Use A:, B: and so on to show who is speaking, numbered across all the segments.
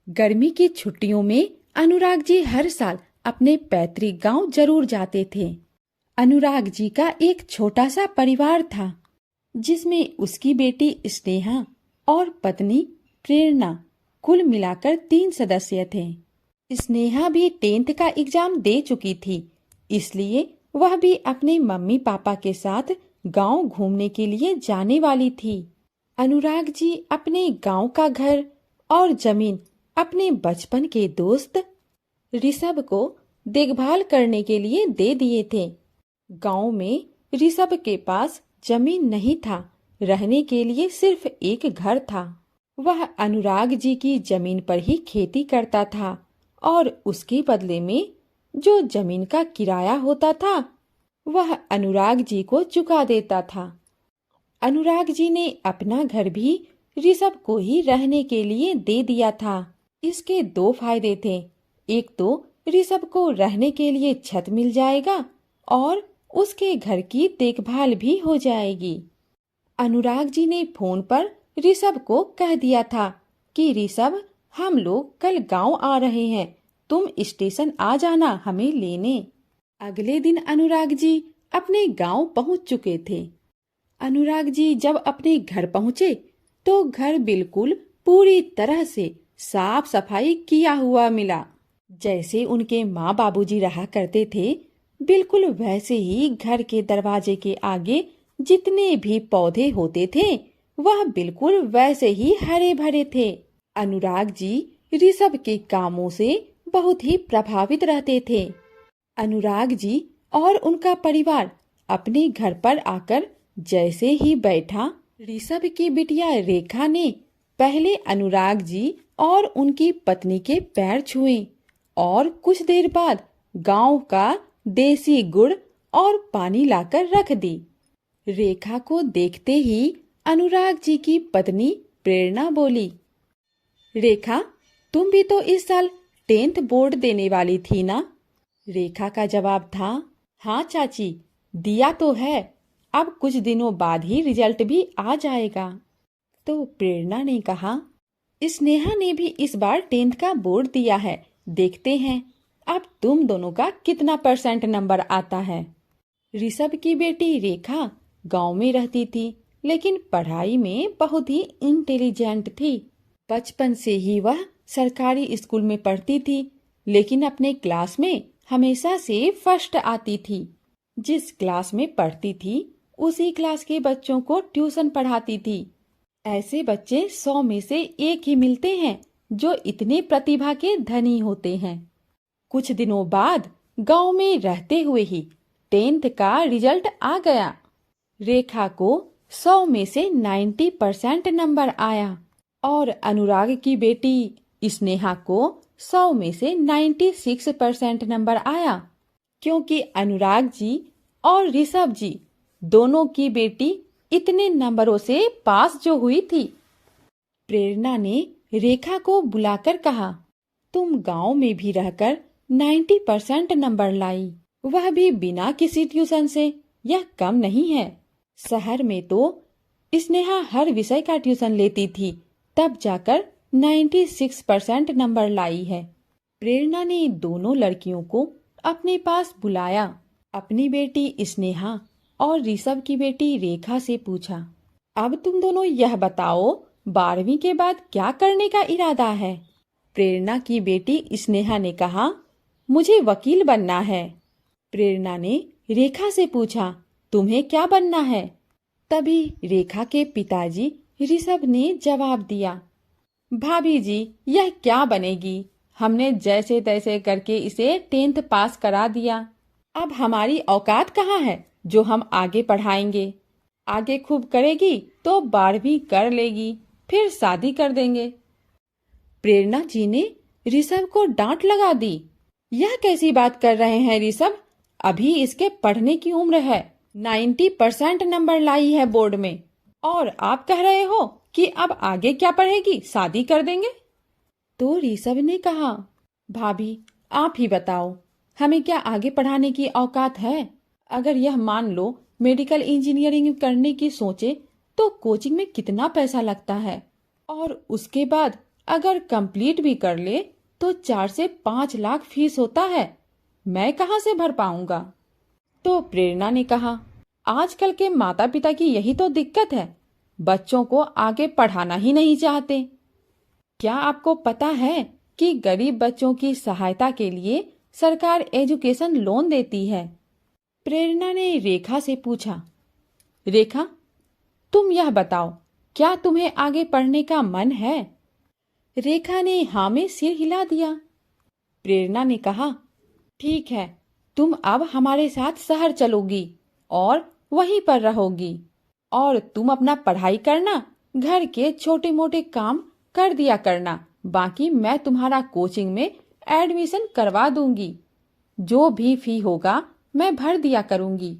A: गर्मी की छुट्टियों में अनुराग जी हर साल अपने पैतृक गांव जरूर जाते थे। अनुराग जी का एक छोटा सा परिवार था, जिसमें उसकी बेटी स्नेहा और पत्नी प्रेरणा, कुल मिलाकर 3 सदस्य थे। स्नेहा भी 10th का एग्जाम दे चुकी थी, इसलिए वह भी अपने मम्मी पापा के साथ गांव घूमने के लिए जाने वाली थी। अनुराग जी अपने गांव का घर और जमीन अपने बचपन के दोस्त ऋषभ को देखभाल करने के लिए दे दिए थे। गांव में ऋषभ के पास जमीन नहीं था, रहने के लिए सिर्फ एक घर था। वह अनुराग जी की जमीन पर ही खेती करता था और उसके बदले में जो जमीन का किराया होता था वह अनुराग जी को चुका देता था। अनुराग जी ने अपना घर भी ऋषभ को ही रहने के लिए दे दिया था। इसके 2 फायदे थे। एक तो ऋषभ को रहने के लिए छत मिल जाएगा और उसके घर की देखभाल भी हो जाएगी। अनुराग जी ने फोन पर ऋषभ को कह दिया था कि ऋषभ, हम लोग कल गांव आ रहे हैं, तुम स्टेशन आ जाना हमें लेने। अगले दिन अनुराग जी अपने गांव पहुंच चुके थे। अनुराग जी जब अपने घर पहुंचे तो घर बिल्कुल पूरी तरह से साफ सफाई किया हुआ मिला। जैसे उनके माँ बाबूजी रहा करते थे, बिल्कुल वैसे ही घर के दरवाजे के आगे जितने भी पौधे होते थे वह बिल्कुल वैसे ही हरे भरे थे। अनुराग जी ऋषभ के कामों से बहुत ही प्रभावित रहते थे। अनुराग जी और उनका परिवार अपने घर पर आकर जैसे ही बैठा, ऋषभ की बिटिया रेखा ने पहले अनुराग जी और उनकी पत्नी के पैर छुए और कुछ देर बाद गांव का देसी गुड़ और पानी लाकर रख दी। रेखा को देखते ही अनुराग जी की पत्नी प्रेरणा बोली, रेखा, तुम भी तो इस साल 10th बोर्ड देने वाली थी ना? रेखा का जवाब था, हाँ चाची, दिया तो है, अब कुछ दिनों बाद ही रिजल्ट भी आ जाएगा। तो प्रेरणा ने कहा, स्नेहा ने भी इस बार 10th का बोर्ड दिया है, देखते हैं अब तुम दोनों का कितना % नंबर आता है। ऋषभ की बेटी रेखा गांव में रहती थी, लेकिन पढ़ाई में बहुत ही इंटेलिजेंट थी। बचपन से ही वह सरकारी स्कूल में पढ़ती थी, लेकिन अपने क्लास में हमेशा से फर्स्ट आती थी। जिस क्लास में पढ़ती थी उसी क्लास के बच्चों को ट्यूशन पढ़ाती थी। ऐसे बच्चे 100 में से एक ही मिलते हैं जो इतने प्रतिभा के धनी होते हैं। कुछ दिनों बाद गांव में रहते हुए ही 10th का रिजल्ट आ गया। रेखा को 100 में से 90% नंबर आया और अनुराग की बेटी स्नेहा को 100 में से 96% नंबर आया, क्योंकि अनुराग जी और ऋषभ जी दोनों की बेटी इतने नंबरों से पास जो हुई थी। प्रेरणा ने रेखा को बुलाकर कहा, तुम गांव में भी रहकर 90% नंबर लाई, वह भी बिना किसी ट्यूशन से, यह कम नहीं है। शहर में तो स्नेहा हर विषय का ट्यूशन लेती थी, तब जाकर 96% नंबर लाई है। प्रेरणा ने दोनों लड़कियों को अपने पास बुलाया, अपनी बेटी स्नेहा और ऋषभ की बेटी रेखा से पूछा, अब तुम दोनों यह बताओ, 12वीं के बाद क्या करने का इरादा है? प्रेरणा की बेटी स्नेहा ने कहा, मुझे वकील बनना है। प्रेरणा ने रेखा से पूछा, तुम्हें क्या बनना है? तभी रेखा के पिताजी ऋषभ ने जवाब दिया, भाभी जी, यह क्या बनेगी, हमने जैसे तैसे करके इसे 10th पास करा दिया, अब हमारी औकात कहाँ है जो हम आगे पढ़ाएंगे। आगे खूब करेगी तो 12वीं कर लेगी, फिर शादी कर देंगे। प्रेरणा जी ने ऋषभ को डांट लगा दी, यह कैसी बात कर रहे हैं ऋषभ, अभी इसके पढ़ने की उम्र है, 90% नंबर लाई है बोर्ड में, और आप कह रहे हो कि अब आगे क्या पढ़ेगी, शादी कर देंगे। तो ऋषभ ने कहा, भाभी आप ही बताओ, हमें क्या आगे पढ़ाने की औकात है? अगर यह मान लो मेडिकल इंजीनियरिंग करने की सोचे तो कोचिंग में कितना पैसा लगता है, और उसके बाद अगर कंप्लीट भी कर ले तो 4 से 5 लाख फीस होता है, मैं कहाँ से भर पाऊंगा। तो प्रेरणा ने कहा, आजकल के माता पिता की यही तो दिक्कत है, बच्चों को आगे पढ़ाना ही नहीं चाहते। क्या आपको पता है कि गरीब बच्चों की सहायता के लिए सरकार एजुकेशन लोन देती है। प्रेरणा ने रेखा से पूछा, रेखा तुम यह बताओ, क्या तुम्हें आगे पढ़ने का मन है। रेखा ने हाँ में सिर हिला दिया। प्रेरणा ने कहा, ठीक है, तुम अब हमारे साथ शहर चलोगी और वहीं पर रहोगी, और तुम अपना पढ़ाई करना, घर के छोटे मोटे काम कर दिया करना, बाकी मैं तुम्हारा कोचिंग में एडमिशन करवा दूंगी, जो भी फी होगा मैं भर दिया करूंगी।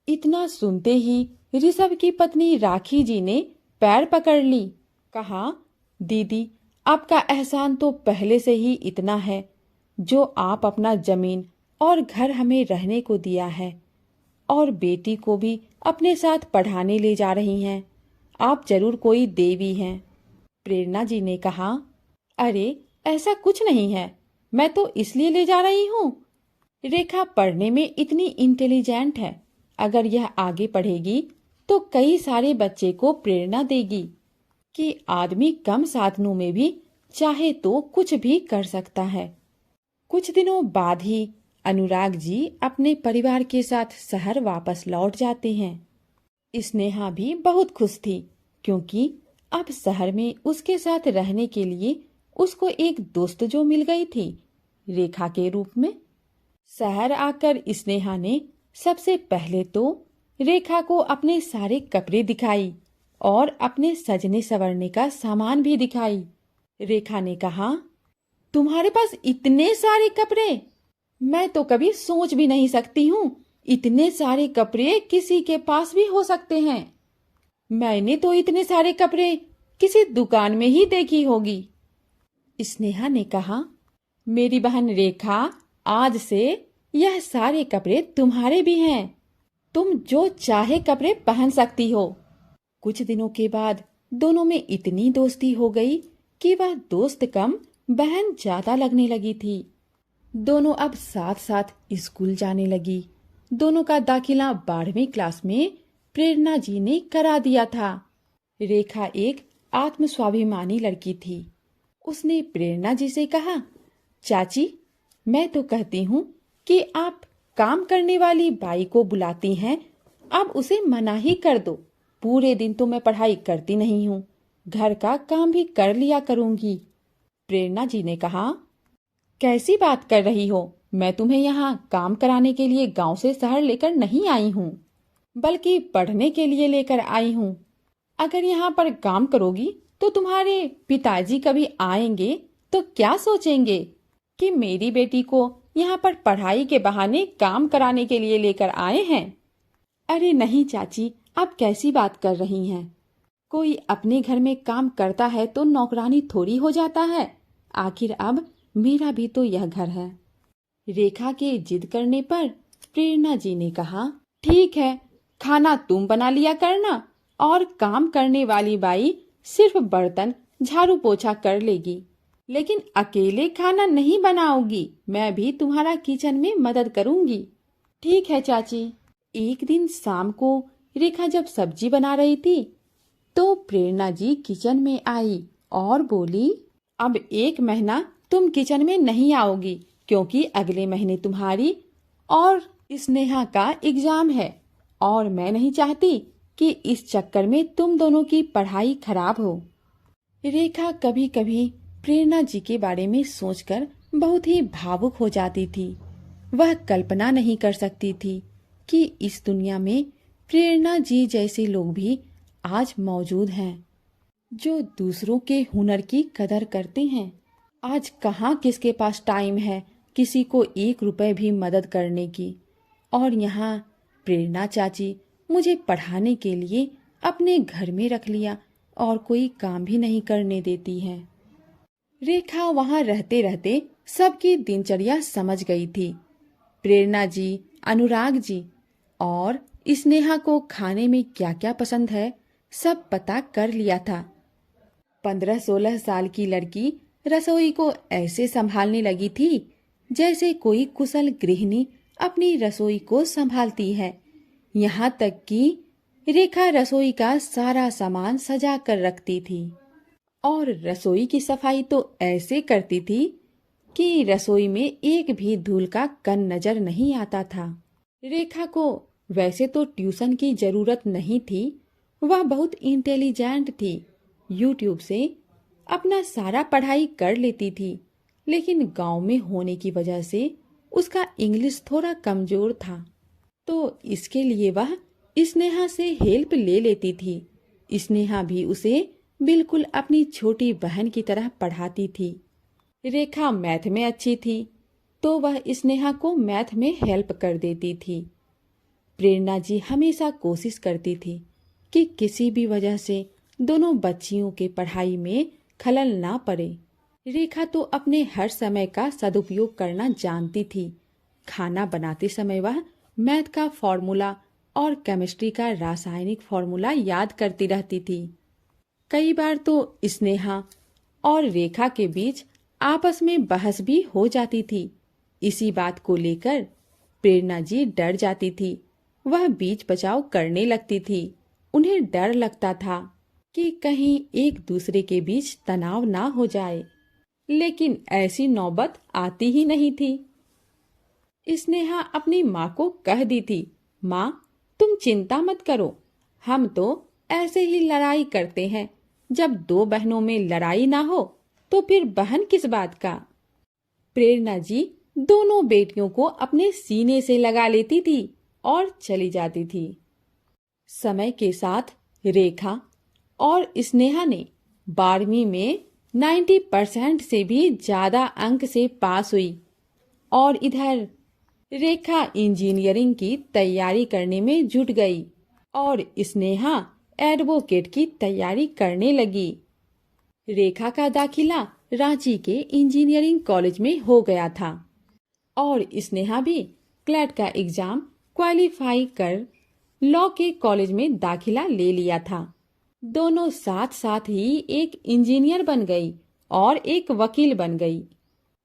A: इतना सुनते ही ऋषभ की पत्नी राखी जी ने पैर पकड़ ली। कहा, दीदी आपका एहसान तो पहले से ही इतना है, जो आप अपना जमीन और घर हमें रहने को दिया है, और बेटी को भी अपने साथ पढ़ाने ले जा रही हैं। आप जरूर कोई देवी हैं। प्रेरणा जी ने कहा, अरे ऐसा कुछ नहीं है, मैं तो इसलिए ले जा रही हूँ। रेखा पढ़ने में इतनी इंटेलिजेंट है, अगर यह आगे पढ़ेगी तो कई सारे बच्चे को प्रेरणा देगी कि आदमी कम साधनों में भी चाहे तो कुछ भी कर सकता है। कुछ दिनों बाद ही अनुराग जी अपने परिवार के साथ शहर वापस लौट जाते हैं। स्नेहा भी बहुत खुश थी, क्योंकि अब शहर में उसके साथ रहने के लिए उसको एक दोस्त जो मिल गई थी, रेखा के रूप में। शहर आकर स्नेहा ने सबसे पहले तो रेखा को अपने सारे कपड़े दिखाई और अपने सजने संवरने का सामान भी दिखाई। रेखा ने कहा, तुम्हारे पास इतने सारे कपड़े, मैं तो कभी सोच भी नहीं सकती हूँ इतने सारे कपड़े किसी के पास भी हो सकते हैं। मैंने तो इतने सारे कपड़े किसी दुकान में ही देखी होगी। स्नेहा ने कहा, मेरी बहन रेखा, आज से यह सारे कपड़े तुम्हारे भी हैं, तुम जो चाहे कपड़े पहन सकती हो। कुछ दिनों के बाद दोनों में इतनी दोस्ती हो गई कि वह दोस्त कम बहन ज्यादा लगने लगी थी। दोनों अब साथ साथ स्कूल जाने लगी। दोनों का दाखिला 12वीं क्लास में प्रेरणा जी ने करा दिया था। रेखा एक आत्मस्वाभिमानी लड़की थी। उसने प्रेरणा जी से कहा, चाची, मैं तो कहती हूँ कि आप काम करने वाली बाई को बुलाती हैं, अब उसे मना ही कर दो। पूरे दिन तो मैं पढ़ाई करती नहीं हूँ, घर का काम भी कर लिया करूंगी। प्रेरणा जी ने कहा, कैसी बात कर रही हो, मैं तुम्हें यहाँ काम कराने के लिए गांव से शहर लेकर नहीं आई हूँ, बल्कि पढ़ने के लिए लेकर आई हूँ। अगर यहाँ पर काम करोगी तो तुम्हारे पिताजी कभी आएंगे तो क्या सोचेंगे कि मेरी बेटी को यहाँ पर पढ़ाई के बहाने काम कराने के लिए लेकर आए हैं। अरे नहीं चाची, आप कैसी बात कर रही हैं। कोई अपने घर में काम करता है तो नौकरानी थोड़ी हो जाता है। आखिर अब मेरा भी तो यह घर है। रेखा के जिद करने पर प्रेरणा जी ने कहा, ठीक है, खाना तुम बना लिया करना और काम करने वाली बाई सिर्फ बर्तन झाड़ू पोछा कर लेगी, लेकिन अकेले खाना नहीं बनाओगी, मैं भी तुम्हारा किचन में मदद करूंगी। ठीक है चाची। एक दिन शाम को रेखा जब सब्जी बना रही थी तो प्रेरणा जी किचन में आई और बोली, अब 1 महीना तुम किचन में नहीं आओगी, क्योंकि अगले महीने तुम्हारी और स्नेहा का एग्जाम है, और मैं नहीं चाहती कि इस चक्कर में तुम दोनों की पढ़ाई खराब हो। रेखा कभी कभी प्रेरणा जी के बारे में सोचकर बहुत ही भावुक हो जाती थी। वह कल्पना नहीं कर सकती थी कि इस दुनिया में प्रेरणा जी जैसे लोग भी आज मौजूद हैं, जो दूसरों के हुनर की कदर करते हैं। आज कहाँ किसके पास टाइम है किसी को 1 रुपए भी मदद करने की, और यहाँ प्रेरणा चाची मुझे पढ़ाने के लिए अपने घर में रख लिया और कोई काम भी नहीं करने देती है। रेखा वहाँ रहते रहते सबकी दिनचर्या समझ गई थी। प्रेरणा जी, अनुराग जी और स्नेहा को खाने में क्या क्या पसंद है सब पता कर लिया था। 15-16 साल की लड़की रसोई को ऐसे संभालने लगी थी जैसे कोई कुशल गृहिणी अपनी रसोई को संभालती है। यहाँ तक कि रेखा रसोई का सारा सामान सजा कर रखती थी और रसोई की सफाई तो ऐसे करती थी कि रसोई में एक भी धूल का कण नजर नहीं आता था। रेखा को वैसे तो ट्यूशन की जरूरत नहीं थी, वह बहुत इंटेलिजेंट थी। यूट्यूब से अपना सारा पढ़ाई कर लेती थी, लेकिन गांव में होने की वजह से उसका इंग्लिश थोड़ा कमजोर था, तो इसके लिए वह स्नेहा से हेल्प ले लेती थी। स्नेहा भी उसे बिल्कुल अपनी छोटी बहन की तरह पढ़ाती थी। रेखा मैथ में अच्छी थी, तो वह स्नेहा को मैथ में हेल्प कर देती थी। प्रेरणा जी हमेशा कोशिश करती थी कि किसी भी वजह से दोनों बच्चियों के पढ़ाई में खलल ना पड़े। रेखा तो अपने हर समय का सदुपयोग करना जानती थी। खाना बनाते समय वह मैथ का फॉर्मूला और केमिस्ट्री का रासायनिक फॉर्मूला याद करती रहती थी। कई बार तो स्नेहा और रेखा के बीच आपस में बहस भी हो जाती थी। इसी बात को लेकर प्रेरणा जी डर जाती थी। वह बीच बचाव करने लगती थी। उन्हें डर लगता था कि कहीं एक दूसरे के बीच तनाव ना हो जाए, लेकिन ऐसी नौबत आती ही नहीं थी। स्नेहा अपनी माँ को कह दी थी, माँ तुम चिंता मत करो, हम तो ऐसे ही लड़ाई करते हैं। जब दो बहनों में लड़ाई ना हो तो फिर बहन किस बात का। प्रेरणा जी दोनों बेटियों को अपने सीने से लगा लेती थी और चली जाती थी। समय के साथ रेखा और स्नेहा ने 12वीं में 90% से भी ज्यादा अंक से पास हुई और इधर रेखा इंजीनियरिंग की तैयारी करने में जुट गई और स्नेहा एडवोकेट की तैयारी करने लगी। रेखा का दाखिला रांची के इंजीनियरिंग कॉलेज में हो गया था और स्नेहा भी क्लैट का एग्जाम क्वालिफाई कर लॉ के कॉलेज में दाखिला ले लिया था। दोनों साथ साथ ही एक इंजीनियर बन गई और एक वकील बन गई।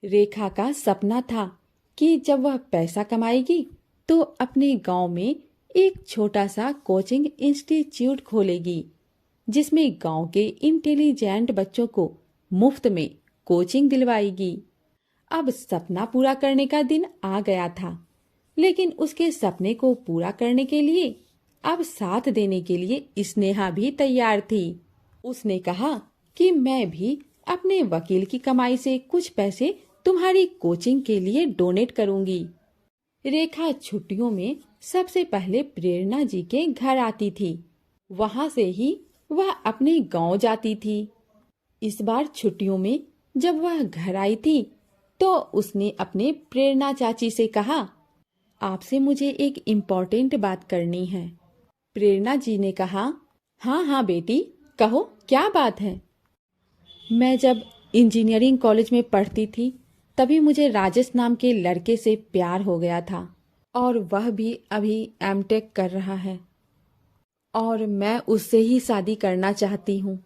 A: रेखा का सपना था कि जब वह पैसा कमाएगी तो अपने गांव में एक छोटा सा कोचिंग इंस्टीट्यूट खोलेगी, जिसमें गांव के इंटेलिजेंट बच्चों को मुफ्त में कोचिंग दिलवाएगी। अब सपना पूरा करने का दिन आ गया था, लेकिन उसके सपने को पूरा करने के लिए अब साथ देने के लिए स्नेहा भी तैयार थी। उसने कहा कि मैं भी अपने वकील की कमाई से कुछ पैसे तुम्हारी कोचिंग के लिए डोनेट करूंगी। रेखा छुट्टियों में सबसे पहले प्रेरणा जी के घर आती थी। वहां से ही वह अपने गांव जाती थी। इस बार छुट्टियों में जब वह घर आई थी तो उसने अपने प्रेरणा चाची से कहा, आपसे मुझे एक इम्पोर्टेंट बात करनी है। प्रेरणा जी ने कहा, हाँ हाँ बेटी कहो, क्या बात है। मैं जब इंजीनियरिंग कॉलेज में पढ़ती थी तभी मुझे राजेश नाम के लड़के से प्यार हो गया था और वह भी अभी एमटेक कर रहा है और मैं उससे ही शादी करना चाहती हूँ,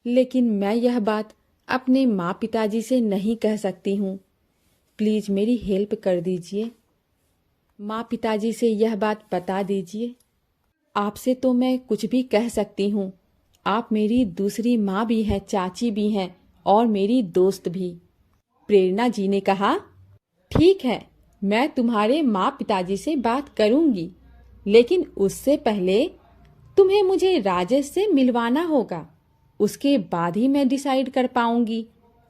A: लेकिन मैं यह बात अपने माँ पिताजी से नहीं कह सकती हूँ। प्लीज मेरी हेल्प कर दीजिए। माँ पिताजी से यह बात बता दीजिए। आपसे तो मैं कुछ भी कह सकती हूँ। आप मेरी दूसरी माँ भी हैं, चाची भी हैं और मेरी दोस्त भी। प्रेरणा जी ने कहा, ठीक है, मैं तुम्हारे माँ पिताजी से बात करूंगी, लेकिन उससे पहले तुम्हें मुझे राजेश से मिलवाना होगा। उसके बाद ही मैं डिसाइड कर पाऊंगी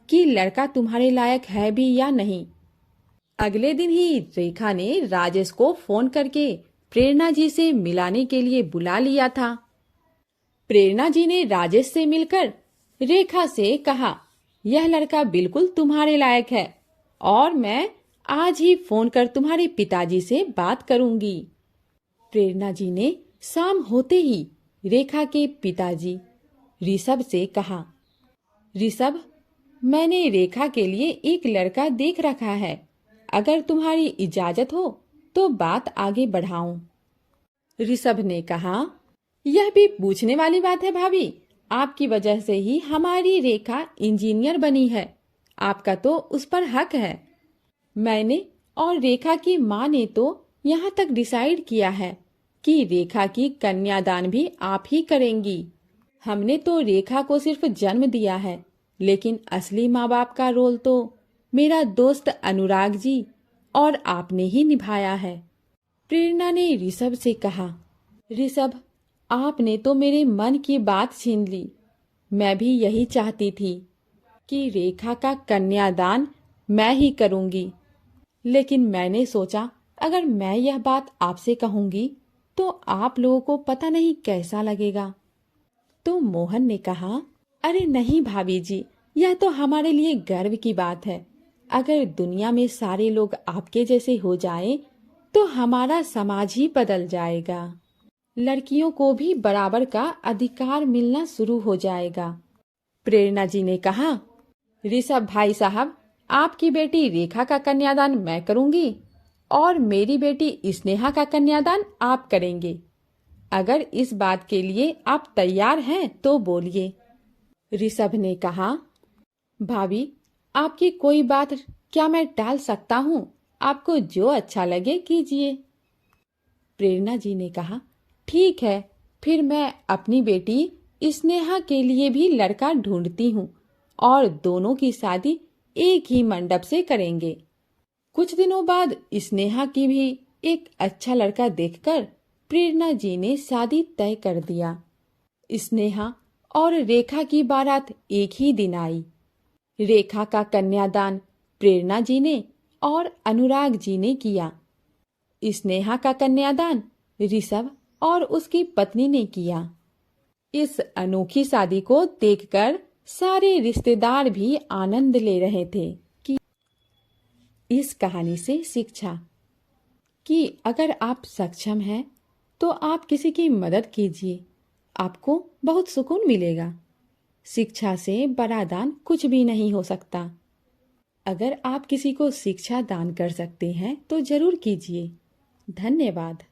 A: कि लड़का तुम्हारे लायक है भी या नहीं। अगले दिन ही रेखा ने राजेश को फोन करके प्रेरणा जी से मिलाने के लिए बुला लिया था। प्रेरणा जी ने राजेश से मिलकर रेखा से कहा, यह लड़का बिल्कुल तुम्हारे लायक है और मैं आज ही फोन कर तुम्हारे पिताजी से बात करूंगी। प्रेरणा जी ने शाम होते ही रेखा के पिताजी ऋषभ से कहा, ऋषभ, मैंने रेखा के लिए एक लड़का देख रखा है, अगर तुम्हारी इजाजत हो तो बात आगे बढ़ाऊं। ऋषभ ने कहा, यह भी पूछने वाली बात है भाभी, आपकी वजह से ही हमारी रेखा इंजीनियर बनी है। आपका तो उस पर हक है। मैंने और रेखा की माँ ने तो यहाँ तक डिसाइड किया है कि रेखा की कन्यादान भी आप ही करेंगी। हमने तो रेखा को सिर्फ जन्म दिया है, लेकिन असली माँ बाप का रोल तो मेरा दोस्त अनुराग जी और आपने ही निभाया है। प्रेरणा ने ऋषभ से कहा, ऋषभ, आपने तो मेरे मन की बात छीन ली। मैं भी यही चाहती थी कि रेखा का कन्यादान मैं ही करूंगी, लेकिन मैंने सोचा अगर मैं यह बात आपसे कहूंगी तो आप लोगों को पता नहीं कैसा लगेगा। तो मोहन ने कहा, अरे नहीं भाभी जी, यह तो हमारे लिए गर्व की बात है। अगर दुनिया में सारे लोग आपके जैसे हो जाएं, तो हमारा समाज ही बदल जाएगा। लड़कियों को भी बराबर का अधिकार मिलना शुरू हो जाएगा। प्रेरणा जी ने कहा, ऋषभ भाई साहब, आपकी बेटी रेखा का कन्यादान मैं करूंगी और मेरी बेटी स्नेहा का कन्यादान आप करेंगे। अगर इस बात के लिए आप तैयार हैं तो बोलिए। ऋषभ ने कहा, भाभी, आपकी कोई बात क्या मैं टाल सकता हूँ? आपको जो अच्छा लगे कीजिए। प्रेरणा जी ने कहा, ठीक है, फिर मैं अपनी बेटी स्नेहा के लिए भी लड़का ढूंढती हूँ और दोनों की शादी एक ही मंडप से करेंगे। कुछ दिनों बाद स्नेहा की भी एक अच्छा लड़का देखकर प्रेरणा जी ने शादी तय कर दिया। स्नेहा और रेखा की बारात एक ही दिन आई। रेखा का कन्यादान प्रेरणा जी ने और अनुराग जी ने किया। स्नेहा का कन्यादान ऋषभ और उसकी पत्नी ने किया। इस अनोखी शादी को देखकर सारे रिश्तेदार भी आनंद ले रहे थे। कि इस कहानी से शिक्षा कि अगर आप सक्षम हैं तो आप किसी की मदद कीजिए, आपको बहुत सुकून मिलेगा। शिक्षा से बड़ा दान कुछ भी नहीं हो सकता। अगर आप किसी को शिक्षा दान कर सकते हैं तो जरूर कीजिए। धन्यवाद।